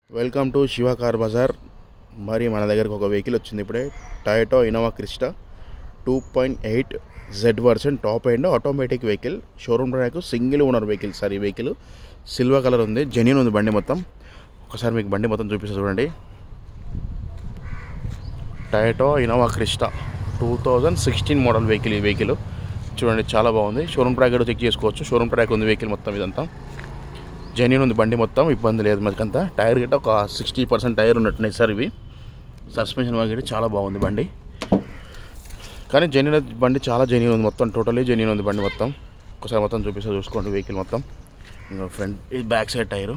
Welcome to Shiva car bazaar. మరి మన దగ్గరకు ఒక వెహికల్ వచ్చింది ఇప్పుడే. Toyota Innova Crysta 2.8 Z version top end automatic vehicle. Showroom track single owner vehicle sir. ఈ వెహికల్ సిల్వర్ కలర్ ఉంది, జెన్యూన్ ఉంది బండి మొత్తం. ఒకసారి మీకు బండి మొత్తం చూపిస్తా చూడండి. Toyota Innova Crysta 2016 model vehicle. ఈ వెహికల్ చూడండి చాలా బాగుంది. షోరూమ్ ట్రాక్ కూడా చెక్ చేసుకోవచ్చు. షోరూమ్ ట్రాక్ ఉంది వెహికల్ మొత్తం. ఇదంతా జెన్యూన్ ఉంది బండి మొత్తం, ఇబ్బంది లేదు మనకంతా. టైర్ గిట్ట ఒక 60% టైర్ ఉన్నట్టున్నాయి సార్ ఇవి. సస్పెన్షన్ వగైరా చాలా బాగుంది బండి, కానీ జెన్యూన్ బండి చాలా జెన్యూన్ ఉంది మొత్తం. టోటలీ జెన్యూన్ ఉంది బండి మొత్తం. ఒకసారి మొత్తం చూపిస్తా చూసుకోండి వెహికల్ మొత్తం. ఇంకా ఫ్రంట్ ఇది బ్యాక్ సైడ్ టైరు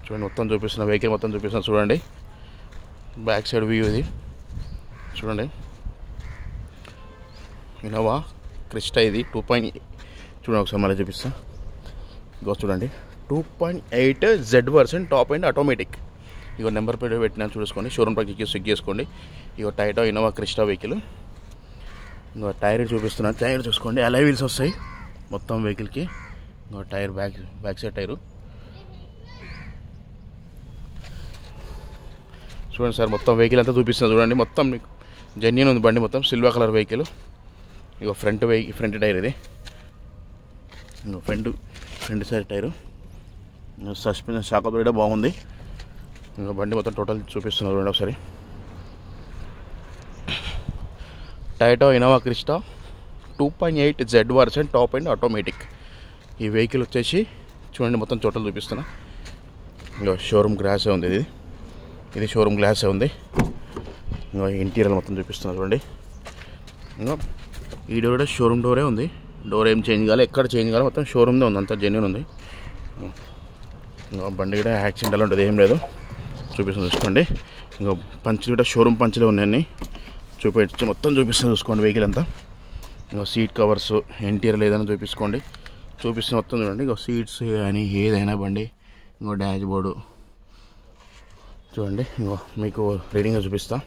చూడండి, మొత్తం చూపిస్తున్నా వెహికల్ మొత్తం చూపిస్తున్నా చూడండి. బ్యాక్ సైడ్ వ్యూ ఇది చూడండి. ఇన్నోవా క్రిస్టా ఇది 2. చూడండి ఒకసారి మళ్ళీ చూపిస్తా. ఇగో చూడండి 2.8 Z version top and automatic. ఇగో నెంబర్ ప్లేట్ పెట్టినా చూసుకోండి. షోరూమ్ ట్రాక్ చెక్ చేసుకోండి. ఇగో టయోటా ఇన్నోవా క్రిస్టా వెహికల్. ఇంకో టైర్ చూపిస్తున్నా, టైర్ చూసుకోండి. అలై వీల్స్ వస్తాయి మొత్తం వెహికల్కి. ఇంకో టైర్ బ్యాక్ సైడ్ టైరు చూడండి సార్. మొత్తం వెహికల్ అంతా చూపిస్తున్నా చూడండి. మొత్తం మీకు జెన్యూన్ ఉంది బండి మొత్తం. Silver colour vehicle. ఇగో ఫ్రంట్ టైర్ ఇది. ఇంకో front side tyre. Suspension shock కూడా బాగుంది. ఇంకా బండి మొత్తం టోటల్ చూపిస్తున్నారు చూడండి ఒకసారి. Toyota Innova Crysta 2.8 Z version top and automatic. ఈ వెహికల్ వచ్చేసి చూడండి మొత్తం టోటల్ చూపిస్తున్నా. ఇంకా షోరూమ్ గ్లాసే ఉంది ఇది షోరూమ్ గ్లాసే ఉంది. ఇంకా ఇంటీరియర్ మొత్తం చూపిస్తున్నా చూడండి. ఇంకా ఈ డోర్ కూడా షోరూమ్ డోరే ఉంది. డోర్ ఏం చేంజ్ కావాలి, ఎక్కడ చేంజ్ కావాలి, మొత్తం షోరూమ్దే ఉంది, అంతా జెన్యూన్ ఉంది. ఇంకా బండి కూడా యాక్సిడెంట్ అలా ఉంటుంది, ఏం లేదు. చూసుకోండి. ఇంకా పంచులు కూడా షోరూమ్ పంచులే ఉన్నాయని చూపించి మొత్తం చూపిస్తాను చూసుకోండి వెహికల్ అంతా. ఇంకా సీట్ కవర్స్ ఇంటీరియర్ ఏదైనా చూపిస్తే మొత్తం చూడండి. ఇంకా సీట్స్ కానీ ఏదైనా బండి. ఇంకో డాష్ బోర్డు చూడండి. ఇంకో మీకు రీడింగ్గా చూపిస్తా.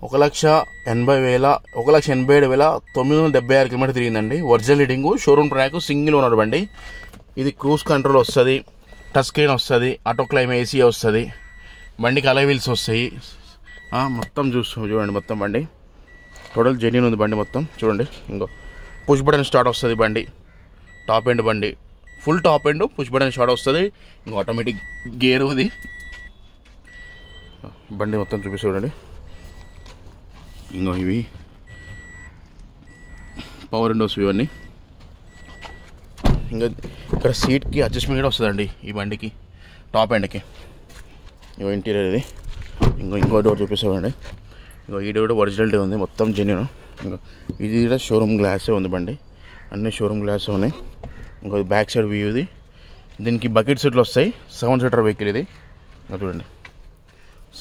ఒక 1,87,976 కిలోమీటర్ తిరిగిందండి. Original reading. Showroom track single owner బండి. ఇది క్రూజ్ కంట్రోల్ వస్తుంది, టచ్ స్క్రీన్ వస్తుంది, ఆటో క్లైమ్ ఏసీ వస్తుంది, బండికి అలై వీల్స్ వస్తాయి. మొత్తం చూడండి మొత్తం బండి టోటల్ జెన్యూన్ ఉంది బండి మొత్తం చూడండి. ఇంకో పుష్ బటన్ స్టార్ట్ వస్తుంది బండి. టాప్ ఎండ్ బండి, full top end, push button start వస్తుంది. ఇంకో ఆటోమేటిక్ గేర్ ఉంది బండి మొత్తం చూడండి. ఇంకో ఇవి పవర్ విండోస్ ఇవన్నీ. ఇంకా ఇక్కడ సీట్కి అడ్జస్ట్మెంట్ కూడా వస్తుందండి ఈ బండికి, టాప్ ఎండ్కి. ఇంకో ఇంటీరియర్ ఇది. ఇంకో డోర్ చూపిస్తామండి. ఇంకో ఈ డోర్ కూడా ఒరిజినల్ ఉంది మొత్తం జెన్యూన్. ఇంకా ఇది కూడా షోరూమ్ గ్లాసే ఉంది బండి, అన్నీ షోరూమ్ గ్లాసే ఉన్నాయి. ఇంకో బ్యాక్ సైడ్ వ్యూ ఇది. దీనికి బకెట్ సీట్లు వస్తాయి. 7 సీటర్ వెహికల్ ఇది చూడండి.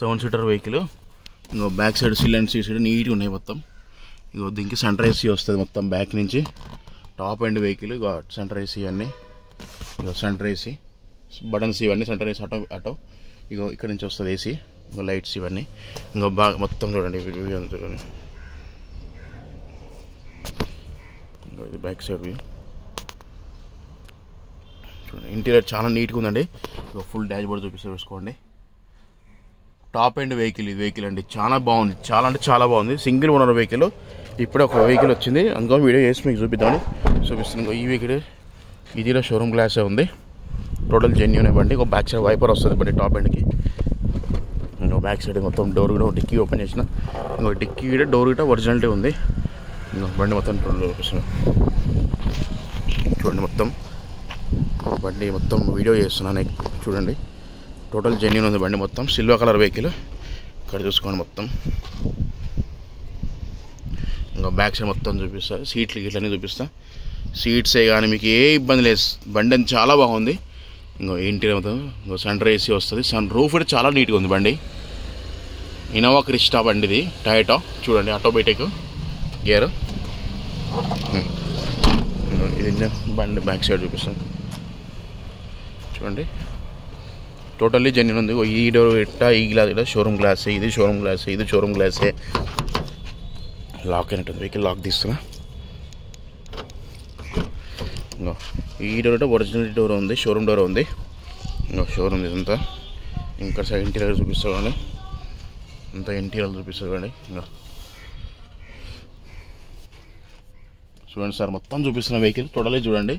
7 సీటర్ వెహికల్. ఇంకో back side sill and seat నీట్గా ఉన్నాయి మొత్తం. ఇంకో దీనికి సెంటర్ ఏసీ వస్తుంది మొత్తం బ్యాక్ నుంచి. Top end vehicle. ఇక సెంటర్ ఏసీ అన్నీ. ఇక సెంటర్ ఏసీ బటన్స్ ఇవన్నీ సెంటర్ ఏసీ ఆటో. ఇగో ఇక్కడ నుంచి వస్తుంది ఏసీ. ఇంకో లైట్స్ ఇవన్నీ. ఇంకో బాగా మొత్తం చూడండి చూడండి. ఇంకో ఇది బ్యాక్ సైడ్ వ్యూ చూడండి. ఇంటీరియర్ చాలా నీట్గా ఉందండి. ఇక ఫుల్ డాష్ బోర్డ్ చూసుకోండి. టాప్ ఎండ్ వెహికల్ ఇది వెహికల్ అండి. చాలా బాగుంది, చాలా అంటే చాలా బాగుంది. Single owner vehicle. ఇప్పుడే ఒక వెహికల్ వచ్చింది, అందుకో వీడియో చేసి మీకు చూపిస్తాను. ఈ వెహికల్ ఇది కూడా షోరూమ్ గ్లాసే ఉంది. టోటల్ జెన్యూన్ బండి. ఒక బ్యాక్ సైడ్ వైపర్ వస్తుంది బండి టాప్ ఎండ్కి. ఇంకో బ్యాక్ సైడ్ మొత్తం డోర్ కూడా డిక్కీ ఓపెన్ చేసిన. ఇంకో డిక్కీ కూడా డోర్ కూడా ఒరిజినాలిటీ ఉంది. ఇంకో బండి మొత్తం చూపిస్తున్నాను చూడండి. మొత్తం బండి మొత్తం వీడియో చేస్తున్నాను చూడండి. టోటల్ జెన్యూన్ ఉంది బండి మొత్తం. Silver colour vehicle. ఇక్కడ చూసుకోండి మొత్తం. ఇంకా బ్యాక్ సైడ్ మొత్తం చూపిస్తా. సీట్లు గిట్లన్నీ చూపిస్తా. సీట్సే కానీ మీకు ఏ ఇబ్బంది లేదు. బండి అని చాలా బాగుంది. ఇంకో ఇంటీరియర్ మొత్తం. ఇంకో సెంటర్ ఏసీ వస్తుంది. సన్ రూఫ్ కూడా చాలా నీట్గా ఉంది బండి. ఇన్నోవా క్రిస్టా బండిది టయోటా చూడండి. Automatic gear. ఇది బండి బ్యాక్ సైడ్ చూపిస్తాను చూడండి. టోటల్లీ జెన్యూన్ ఉంది. ఈ డోర్ ఇట్టా ఈ గ్లాస్ ఇట్లా షోరూమ్ గ్లాస్, ఇది షోరూమ్ గ్లాస్, ఇది షోరూమ్ గ్లాసే. లాక్ అయినట్టుంది, వెహికల్ లాక్ తీస్తున్నా. ఇంకో ఈ డోర్ ఒరిజినల్ డోర్ ఉంది, షోరూమ్ డోర్ ఉంది. ఇంకో షోరూమ్ ఇదంతా. ఇంకా సైడ్ ఇంటీరియర్ చూపిస్తాను కానీ అంతా ఇంటీరియర్ చూపిస్తారు కానీ. ఇంకా చూడండి సార్, మొత్తం చూపిస్తున్న వెహికల్ టోటలీ చూడండి.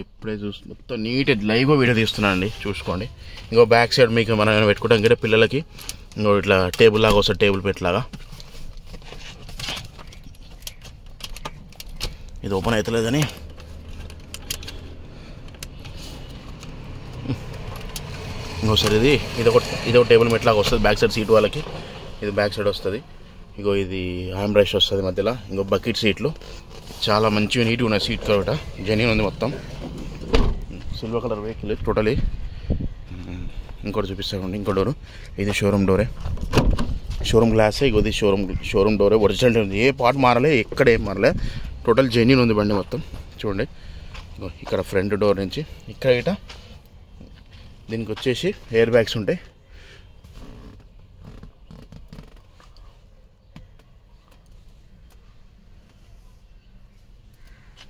ఇప్పుడే మొత్తం నీట్ లైవ్గా వీడియో తీస్తున్నాను అండి, చూసుకోండి. ఇంకో బ్యాక్ సైడ్ మీకు మనం పెట్టుకుంటాం ఇంకా పిల్లలకి ఇంకో ఇట్లా టేబుల్ లాగా వస్తుంది, టేబుల్ పెట్టలాగా. ఇది ఓపెన్ అవుతలేదు కానీ ఇంకోసారి ఇది ఒక టేబుల్ మెట్లాగా వస్తుంది. బ్యాక్ సైడ్ సీట్ వాళ్ళకి ఇది బ్యాక్ సైడ్ వస్తుంది. ఇగో ఇది హ్యాండ్ బ్రష్ వస్తుంది మధ్యలో. ఇంకో బకెట్ సీట్లు చాలా మంచిగా నీట్గా ఉన్నాయి. సీట్ కాబట్టి జెన్యూన్ ఉంది మొత్తం. Silver colour vehicle totally. ఇంకోటి చూపిస్తామండి, ఇంకో డోరు. ఇది షోరూమ్ డోరే, షోరూమ్ గ్లాసే. ఇది షోరూమ్ డోరే, ఒరిజినల్ ఉంది. ఏ పార్ట్ మారలే, ఎక్కడ ఏం మారలే, టోటల్ జెన్యూన్ ఉంది బండి మొత్తం. చూడండి ఇక్కడ ఫ్రంట్ డోర్ నుంచి ఇక్కడ ఇట దీనికి వచ్చేసి ఎయిర్ బ్యాగ్స్ ఉంటాయి.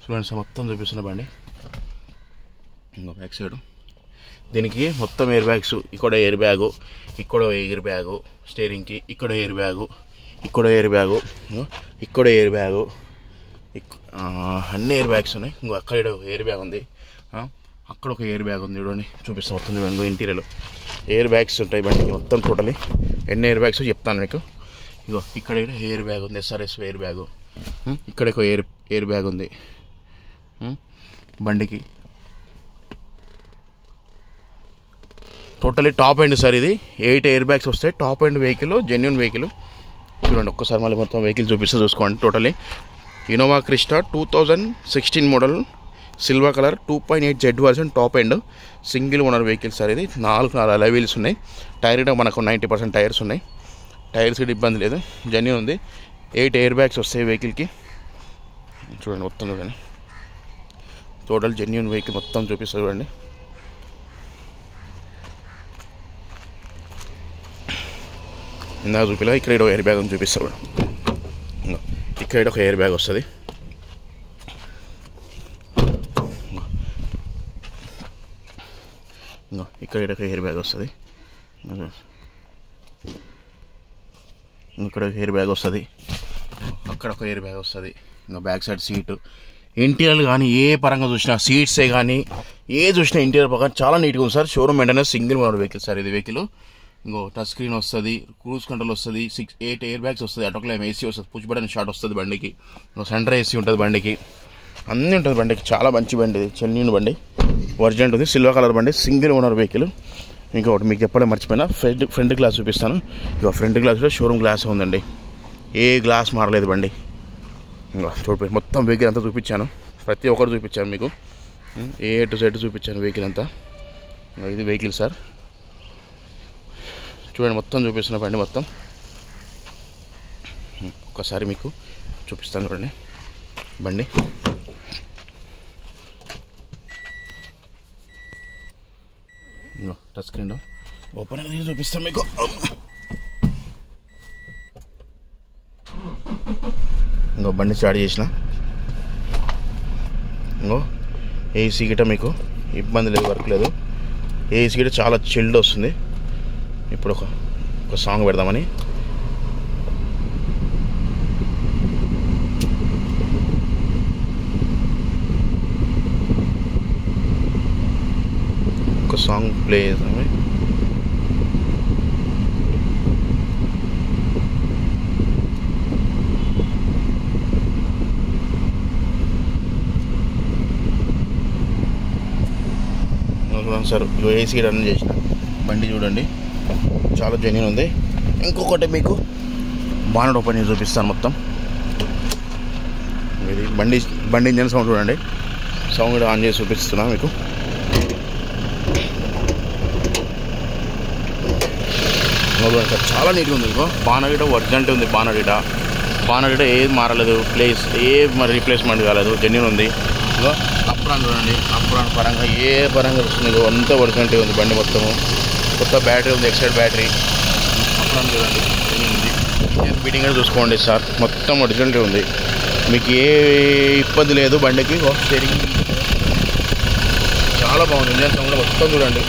చూడండి సార్, మొత్తం చూపిస్తున్న బండి. ఇంకో బ్యాక్ సైడ్ దీనికి మొత్తం ఎయిర్ బ్యాగ్స్. ఇక్కడ ఎయిర్ బ్యాగు, ఇక్కడ ఎయిర్ బ్యాగు, స్టీరింగ్కి ఇక్కడ ఎయిర్ బ్యాగు, ఇక్కడ ఎయిర్ బ్యాగు, ఇక్కడ ఎయిర్ బ్యాగు, అన్ని ఎయిర్ బ్యాగ్స్ ఉన్నాయి. ఇంకో అక్కడ ఎయిర్ బ్యాగ్ ఉంది, అక్కడ ఒక ఎయిర్ బ్యాగ్ ఉంది. చూడండి చూపిస్తాం మొత్తం. చూడండి ఇంటీరియర్లో ఎయిర్ బ్యాగ్స్ ఉంటాయి బండికి మొత్తం టోటలీ. ఎన్ని ఎయిర్ బ్యాగ్స్ చెప్తాను మీకు. ఇగో ఇక్కడ ఎయిర్ బ్యాగ్ ఉంది, SRS ఎయిర్ బ్యాగు. ఇక్కడ ఒక ఎయిర్ బ్యాగ్ ఉంది బండికి. టోటలీ టాప్ ఎండ్ సార్ ఇది. 8 ఎయిర్ బ్యాగ్స్ వస్తాయి. Top end vehicle, genuine vehicle. చూడండి ఒక్కసారి మళ్ళీ మొత్తం వెహికల్ చూపిస్తే చూసుకోండి. Totally Innova Crysta 2016 model, silver colour, 2.8 Z version, top end, single owner vehicle sir ఇది. 4 అలై వీల్స్ ఉన్నాయి. టైర్ మనకు 90% టైర్స్ ఉన్నాయి. టైర్స్ ఇబ్బంది లేదు, జెన్యూన్ ఉంది. 8 ఎయిర్ బ్యాగ్స్ వస్తాయి వెహికల్కి. చూడండి మొత్తం చూడండి, టోటల్ జెన్యూన్ వెహికల్ మొత్తం చూపిస్తారు చూడండి. ఇందాక చూపిలా ఇక్కడ ఒక ఎయిర్ బ్యాగ్ చూపిస్తాడు. ఇక్కడ ఒక ఎయిర్ బ్యాగ్ వస్తుంది. ఇక్కడ ఒక ఎయిర్ బ్యాగ్ వస్తుంది. ఇక్కడ ఒక ఎయిర్ బ్యాగ్ వస్తుంది. అక్కడ ఒక ఎయిర్ బ్యాగ్ వస్తుంది. ఇంకా బ్యాక్ సైడ్ సీటు, ఇంటీరియర్ కానీ ఏ పరంగా చూసినా, సీట్సే కానీ ఏ చూసినా ఇంటీరియర్ పరంగా చాలా నీట్గా ఉంది sir. Showroom maintenance, single owner vehicle sir ఇది వెహికల్. ఇంకో టచ్ స్క్రీన్ వస్తుంది, క్రూజ్ కంట్రోల్ వస్తుంది, 8 ఎయిర్ బ్యాగ్స్ వస్తుంది, ఆటోక్లైమ్ ఏసీ వస్తుంది, పుష్ బటన్ షాట్ వస్తుంది బండికి, సెంటర్ ఏసీ ఉంటుంది బండికి, అన్నీ ఉంటుంది బండికి. చాలా మంచి బండి ఇది, జెన్యూన్ బండి, ఒరిజినల్ ఉంది, సిల్వర్ కలర్ బండి, సింగిల్ ఓనర్ వెహికల్. ఇంకొకటి మీకు చెప్పడం మర్చిపోయినా, ఫ్రంట్ గ్లాస్ చూపిస్తాను. ఇక ఫ్రంట్ గ్లాస్లో షోరూమ్ గ్లాస్ ఉందండి, ఏ గ్లాస్ మారలేదు బండి. ఇంకా చూడండి మొత్తం వెహికల్ అంతా చూపించాను, ప్రతి ఒక్కరు చూపించాను మీకు, A to Z చూపించాను వెహికల్ అంతా. ఇది వెహికల్ సార్, చూడండి మొత్తం చూపిస్తున్న బండి మొత్తం. ఒకసారి మీకు చూపిస్తాను చూడండి బండి. టచ్ స్క్రీన్లో ఓపెన్ అనేది చూపిస్తాను మీకు. ఇంకో బండి స్టార్ట్ చేసిన, ఇంకో ఏసీ గిట మీకు ఇబ్బంది లేదు, వర్క్ లేదు. ఏసీ గిట చాలా చిల్డ్ వస్తుంది. ఇప్పుడు ఒక సాంగ్ పెడదామని ఒక సాంగ్ ప్లే చేద్దామని. సార్ ఏసీ రన్ చేసిన బండి చూడండి, చాలా జెన్యూన్ ఉంది. ఇంకొకటి మీకు బానెట్ ఓపెన్ చేసి చూపిస్తాను మొత్తం. ఇది బండి ఇంజన్ సౌండ్ చూడండి, సౌండ్ కూడా ఆన్ చేసి చూపిస్తున్నా మీకు. చాలా నీట్గా ఉంది. బానెట్ ఒరిజినల్ ఉంది, బానెట్ ఏది మారలేదు, మరి రీప్లేస్మెంట్ కాలేదు, జెన్యూన్ ఉంది. ఇగో అప్రాన్ చూడండి, అప్రాన్ పరంగా ఏ పరంగా వస్తుంది అంతా ఒరిజినల్ ఉంది బండి మొత్తము. కొత్త బ్యాటరీ ఉంది, ఎక్సైడ్ బ్యాటరీ. అప్రాన్ చూడండి ఉంది. ఫిట్టింగ్ కూడా చూసుకోండి సార్, మొత్తం ఒరిజినల్ ఉంది, మీకు ఏ ఇబ్బంది లేదు బండికి. స్టీరింగ్ చాలా బాగుంది, ఇంజన్ సౌండ్ కూడా మొత్తం చూడండి,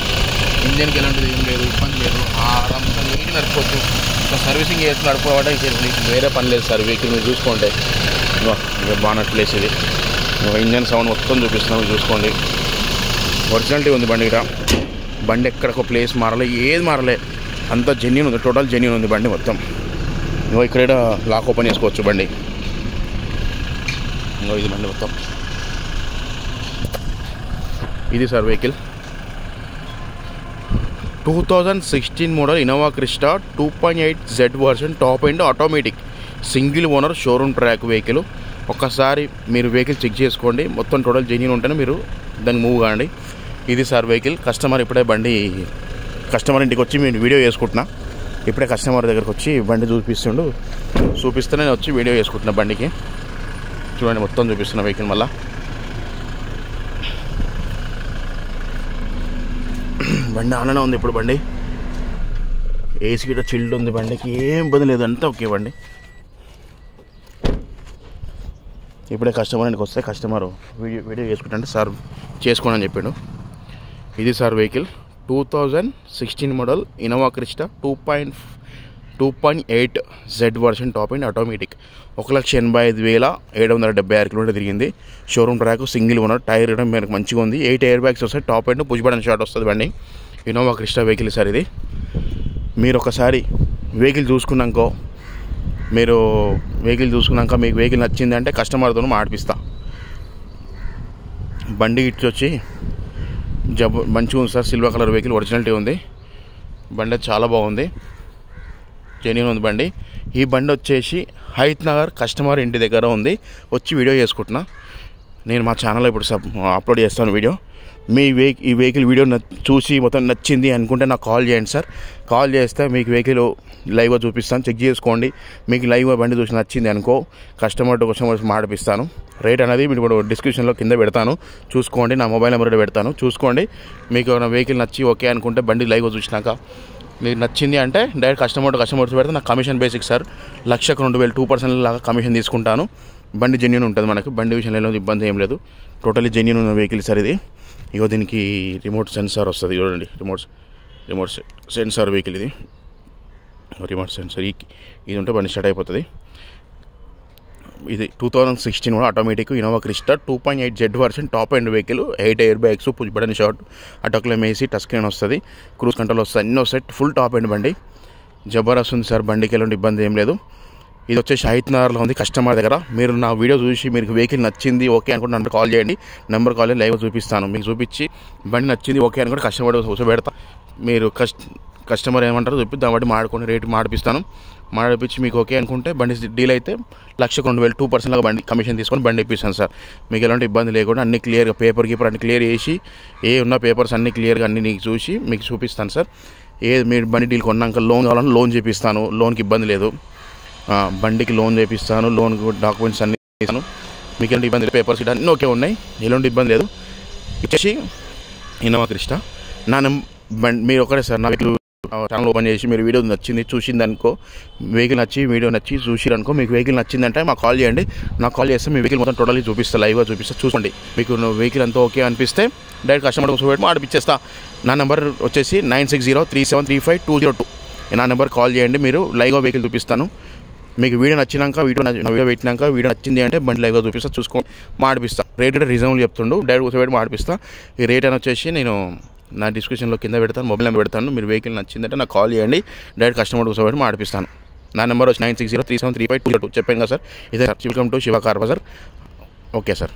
ఇంజన్కి ఎలాంటిది ఏం లేదు, ఇబ్బంది లేదు, ఆరాంగా వెహికల్ నడుపుకోవచ్చు. ఇంకా సర్వీసింగ్ చేసి నడుపుకోవడానికి వేరే పని లేదు సార్. వెహికల్ మీరు చూసుకోండి, బానట్ ప్లేస్ ఇది, ఇంజన్ సౌండ్ మొత్తం చూపిస్తున్నాం, చూసుకోండి. ఒరిజినాలిటీ ఉంది బండి ఇక్కడ, బండి ఎక్కడికో ప్లేస్ మారలే, ఏది మారలే, అంతా జెన్యూన్ ఉంది, టోటల్ జెన్యూన్ ఉంది బండి మొత్తం. ఇక్కడ లాక్ ఓపెన్ చేసుకోవచ్చు బండి, ఇది బండి మొత్తం. ఇది sir vehicle 2016 model Innova Crysta 2.8 Z version, top end automatic, single owner, showroom track vehicle. ఒక్కసారి మీరు వెహికల్ చెక్ చేసుకోండి, మొత్తం టోటల్ జెన్యూన్ ఉంటేనే మీరు దాన్ని మూవ్ కాండి. ఇది సార్ వెహికల్. కస్టమర్ ఇప్పుడే బండి కస్టమర్ ఇంటికి వచ్చి నేను వీడియో చేసుకుంటున్నా, ఇప్పుడే కస్టమర్ దగ్గరకు వచ్చి బండి చూపిస్తే నేను వచ్చి వీడియో చేసుకుంటున్నా బండికి. చూడండి మొత్తం చూపిస్తున్న వెహికల్. మళ్ళీ బండి ఆననే ఉంది ఇప్పుడు, బండి ఏసీ గిట్ట చిల్డ్ ఉంది, బండికి ఏం ఇబ్బంది లేదు, అంతా ఓకే బండి. ఇప్పుడే కస్టమర్ ఇంటికి వస్తే కస్టమర్ వీడియో చేసుకుంటే సార్ చేసుకోండి అని చెప్పాడు. ఇది sir vehicle 2016 model Innova Crysta 2.8 Z version, top and automatic, 1,85,776 kilometre తిరిగింది. Showroom track, single owner, tyre కూడా మనకు మంచిగా ఉంది, 8 ఎయిర్ బ్యాగ్స్ వస్తాయి, top and push button start వస్తుంది బండి. ఇన్నోవా క్రిస్టా వెహికల్ సార్ ఇది. మీరు ఒకసారి వెహికల్ చూసుకున్నాక మీకు వెహికల్ నచ్చింది అంటే కస్టమర్తో మాడిపిస్తా. బండి ఇచ్చి వచ్చి మంచిగా ఉంది sir, silver colour vehicle, originality ఉంది బండి, చాలా బాగుంది, జెన్యూన్ ఉంది బండి. ఈ బండి వచ్చేసి హైత్ నగర్ కస్టమర్ ఇంటి దగ్గర ఉంది, వచ్చి వీడియో చేసుకుంటున్నా. నేను మా ఛానల్లో ఇప్పుడు అప్లోడ్ చేస్తాను వీడియో. ఈ వెహికల్ వీడియో చూసి మొత్తం నచ్చింది అనుకుంటే నాకు కాల్ చేయండి సార్. కాల్ చేస్తే మీకు వెహికల్ లైవ్గా చూపిస్తాను, చెక్ చేసుకోండి. మీకు లైవ్గా బండి చూసి నచ్చింది అనుకో, కస్టమర్ మాడిపిస్తాను. రేట్ అనేది మీరు ఇప్పుడు డిస్క్రిప్షన్లో కింద పెడతాను, చూసుకోండి. నా మొబైల్ నెంబర్ పెడతాను, చూసుకోండి. మీకు వెహికల్ నచ్చి ఓకే అనుకుంటే బండి లైవ్గా చూసినాక మీకు నచ్చింది అంటే డైరెక్ట్ కస్టమర్ పెడితే నాకు కమిషన్ బేసిక్ సార్, 1,02,000 2% లాగా కమిషన్ తీసుకుంటాను. బండి జెన్యూన్ ఉంటుంది మనకు, బండి విషయంలో ఇబ్బంది ఏం లేదు, టోటలీ జెన్యూన్ ఉన్న వెహికల్ సార్ ఇది. ఇగో దీనికి రిమోట్ సెన్సార్ వస్తుంది, చూడండి, రిమోట్ సెన్సార్ వెహికల్ ఇది, రిమోట్ సెన్సార్ ఇది ఉంటే బండి స్టార్ట్ అయిపోతుంది. ఇది 2016 automatic Innova Crysta 2.8 Z version, top end vehicle, 8 air bags, push button start, auto climate AC, touch screen వస్తుంది, క్రూజ్ కంట్రోల్ వస్తుంది, అన్నీ వస్తాయి, ఫుల్ టాప్ ఎండ్ బండి, జబర్దస్త్ ఉంది సార్. బండికి ఎలాంటి ఇబ్బంది ఏం లేదు. ఇది వచ్చేసి హైత్ నగర్లో ఉంది కస్టమర్ దగ్గర. మీరు నా వీడియో చూసి మీకు వెహికల్ నచ్చింది ఓకే అనుకుంటే నన్ను కాల్ చేయండి, నెంబర్ కాల్ చేసి లైవ్గా చూపిస్తాను. మీకు చూపించి బండి నచ్చింది ఓకే అనుకుంటే కస్టమర్ కూర్చోబెడతా. మీరు కస్టమర్ ఏమంటారో చెప్పి దాన్ని బట్టి మాడుకొని రేటు మాడిపించి మీకు ఓకే అనుకుంటే బండి డీల్ అయితే 1,02,000 2% లాగా బండి కమిషన్ తీసుకొని బండి ఇప్పిస్తాను సార్. మీకు ఎలాంటి ఇబ్బంది లేకుండా అన్ని క్లియర్గా పేపర్ అన్ని క్లియర్ చేసి ఉన్న పేపర్స్ అన్ని క్లియర్గా అన్ని నీకు చూసి మీకు చూపిస్తాను సార్. మీరు బండి డీల్ కొన్నాక లోన్ కావాలని లోన్ చేపిస్తాను, లోన్కి ఇబ్బంది లేదు. బండికి లోన్ చేపిస్తాను, లోన్ డాక్యుమెంట్స్ అన్నీ ఇస్తాను. మీకు ఎలాంటి ఇబ్బంది లేదు, పేపర్స్ అన్నీ ఓకే ఉన్నాయి, ఎలాంటి ఇబ్బంది లేదు. ఇచ్చేసి ఇన్నోవా క్రిస్టా మీరు ఒకటే సార్ నా వెహికల్ ఛానల్ ఓపెన్ చేసి మీరు వీడియో నచ్చింది చూసింది అనుకో, వీడియో నచ్చి చూసిరనుకో, మీకు వెహికల్ నచ్చిందంటే మాకు కాల్ చేయండి. నాకు కాల్ చేస్తే మీ వెహికల్ మొత్తం టోటల్లీ చూపిస్తా, లైవ్గా చూపిస్తా, చూసుకోండి. మీకు వెహికల్ అంతా ఓకే అనిపిస్తే డైరెక్ట్ కస్టమర్ కూర్చోబెట్టి మాడిపిచ్చేస్తా. నా నెంబర్ వచ్చేసి 9603735202. నా నెంబర్ కాల్ చేయండి, మీరు లైవ్గా వెహికల్ చూపిస్తాను. మీకు వీడియో నచ్చినాక వీడియో నచ్చింది అంటే బండి లైవ్గా చూపిస్తా, చూసుకొని మాడిపిస్తా. రేట్ అంటే రీజనబుల్ చెప్తుండు, డైరెక్ట్ కూర్చోబెట్టి మాడిపిస్తా. ఈ రేట్ అని వచ్చేసి నేను నా డిస్క్రిప్షన్లో కింద పెడతాను, మొబైల్ నెంబర్ పెడతాను. మీరు వెహికల్ నచ్చిందంటే నాకు కాల్ చేయండి, డైరెక్ట్ కస్టమర్ కూర్చోబెట్టి మాడిపిస్తాను. నా నెంబర్ వచ్చి 9603735202. చెప్పాను కదా సార్, ఇదే sir. Welcome to Shiva car bazaar. Okay sir.